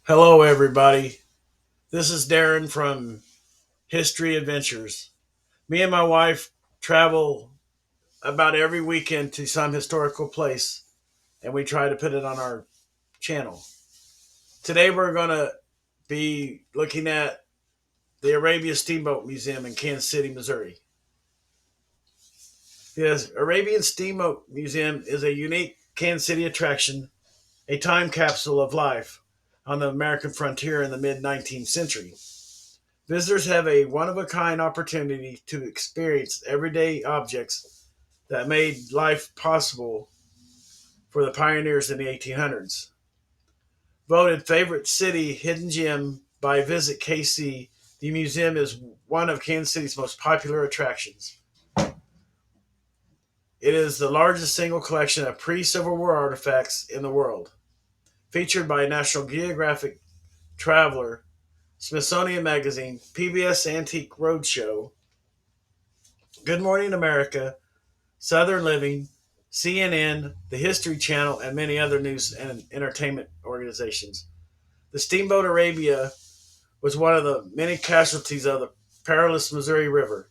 Hello, everybody. This is Darren from History Adventures. Me and my wife travel about every weekend to some historical place, and we try to put it on our channel. Today, we're going to be looking at the Arabia Steamboat Museum in Kansas City, Missouri. The Arabian Steamboat Museum is a unique Kansas City attraction, a time capsule of life on the American frontier in the mid 19th century. Visitors have a one of a kind opportunity to experience everyday objects that made life possible for the pioneers in the 1800s. Voted favorite city hidden gem by Visit KC, the museum is one of Kansas City's most popular attractions. It is the largest single collection of pre Civil War artifacts in the world. Featured by National Geographic Traveler, Smithsonian Magazine, PBS Antique Roadshow, Good Morning America, Southern Living, CNN, the History Channel, and many other news and entertainment organizations. The Steamboat Arabia was one of the many casualties of the perilous Missouri River,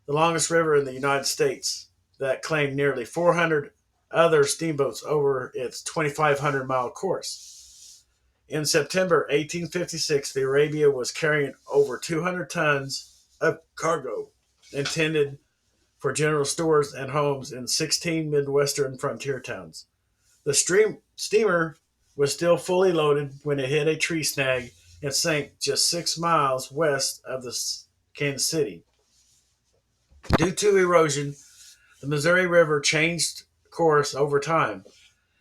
the longest river in the United States, that claimed nearly 400 other steamboats over its 2,500-mile course. In September 1856, the Arabia was carrying over 200 tons of cargo intended for general stores and homes in 16 Midwestern frontier towns. The steamer was still fully loaded when it hit a tree snag and sank just 6 miles west of the Kansas City. Due to erosion, the Missouri River changed course over time,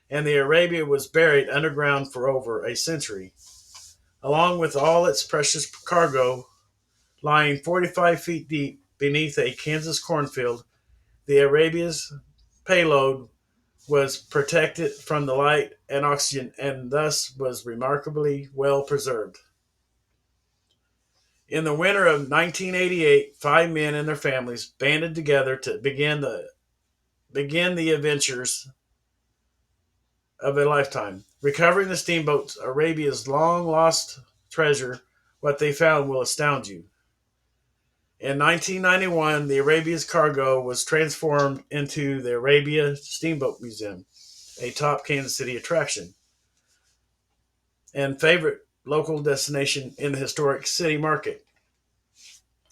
and the Arabia was buried underground for over a century, along with all its precious cargo lying 45 feet deep beneath a Kansas cornfield. The Arabia's payload was protected from the light and oxygen and thus was remarkably well preserved. In the winter of 1988, five men and their families banded together to begin the adventures of a lifetime. Recovering the steamboats, Arabia's long lost treasure, what they found will astound you. In 1991, the Arabia's cargo was transformed into the Arabia Steamboat Museum, a top Kansas City attraction and favorite local destination in the historic city market.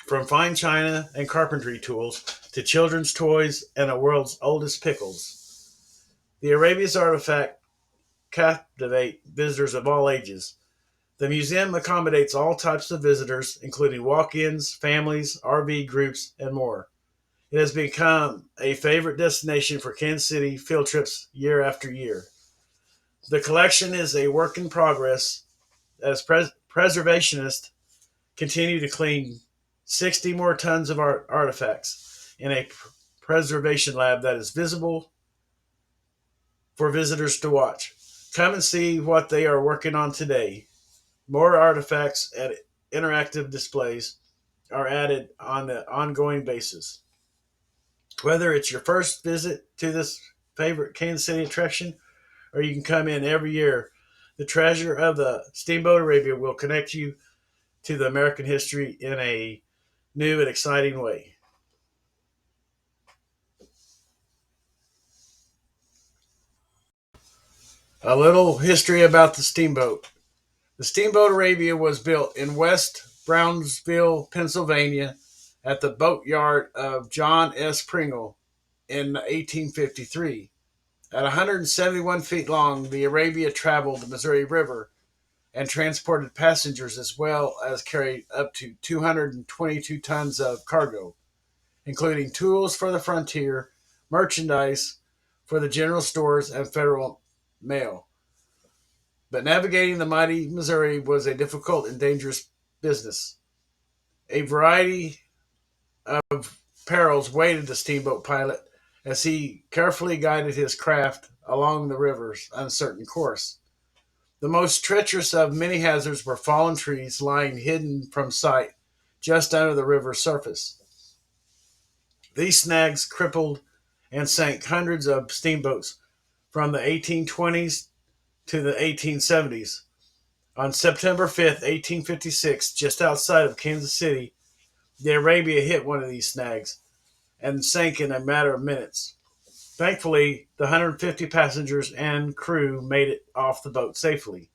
From fine china and carpentry tools to children's toys and the world's oldest pickles, the Arabia's artifact captivate visitors of all ages. The museum accommodates all types of visitors, including walk-ins, families, RV groups, and more. It has become a favorite destination for Kansas City field trips year after year. The collection is a work in progress as preservationists continue to clean 60 more tons of artifacts in a preservation lab that is visible for visitors to watch. Come and see what they are working on today. More artifacts and interactive displays are added on an ongoing basis. Whether it's your first visit to this favorite Kansas City attraction or you can come in every year, the treasure of the Steamboat Arabia will connect you to the American history in a new and exciting way. A little history about the steamboat. The Steamboat Arabia was built in West Brownsville, Pennsylvania, at the boatyard of John S. Pringle in 1853. At 171 feet long, the Arabia traveled the Missouri River and transported passengers as well as carried up to 222 tons of cargo, including tools for the frontier, merchandise for the general stores, and federal mail. But navigating the mighty Missouri was a difficult and dangerous business. A variety of perils waited the steamboat pilot as he carefully guided his craft along the river's uncertain course. The most treacherous of many hazards were fallen trees lying hidden from sight just under the river's surface. These snags crippled and sank hundreds of steamboats from the 1820s to the 1870s. On September 5th, 1856, just outside of Kansas City, the Arabia hit one of these snags and sank in a matter of minutes. Thankfully, the 150 passengers and crew made it off the boat safely,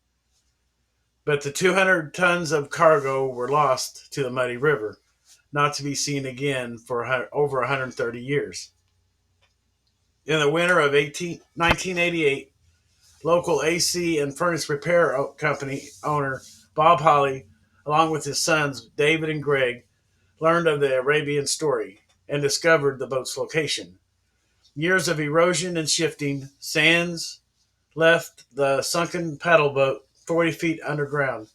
but the 200 tons of cargo were lost to the muddy river, not to be seen again for over 130 years. In the winter of 1988, local AC and furnace repair company owner Bob Holly, along with his sons David and Greg, learned of the Arabian story and discovered the boat's location. Years of erosion and shifting sands left the sunken paddle boat 40 feet underground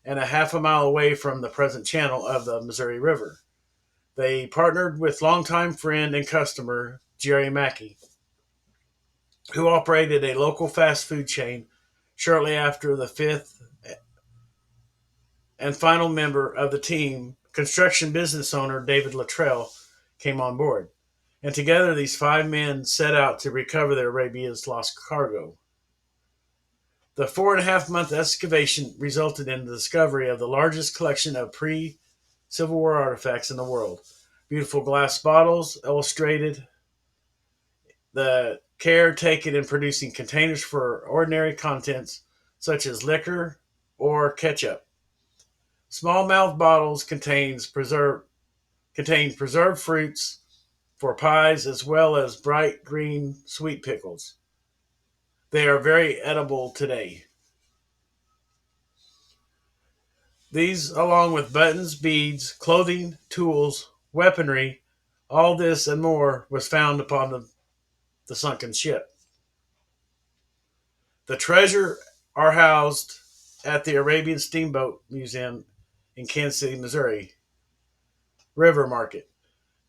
and a half a mile away from the present channel of the Missouri River. They partnered with longtime friend and customer Jerry Mackey, who operated a local fast food chain. Shortly after, the fifth and final member of the team, construction business owner David Luttrell, came on board. And together these five men set out to recover the Arabia's lost cargo. The 4.5 month excavation resulted in the discovery of the largest collection of pre Civil War artifacts in the world. Beautiful glass bottles illustrated the care taken in producing containers for ordinary contents such as liquor or ketchup. Small mouth bottles contain preserved fruits for pies as well as bright green sweet pickles. They are very edible today. These, along with buttons, beads, clothing, tools, weaponry, all this and more was found upon the sunken ship. The treasure are housed at the Arabian Steamboat Museum in Kansas City, Missouri, River Market,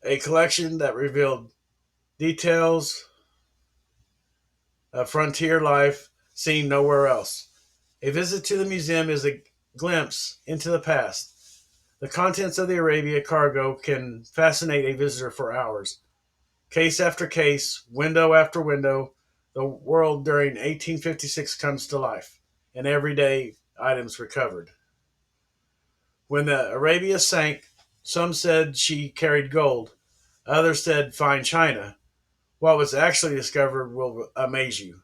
a collection that revealed details of frontier life seen nowhere else. A visit to the museum is a glimpse into the past. The contents of the Arabia cargo can fascinate a visitor for hours. Case after case, window after window, the world during 1856 comes to life, and everyday items recovered. When the Arabia sank, some said she carried gold, others said fine china. What was actually discovered will amaze you.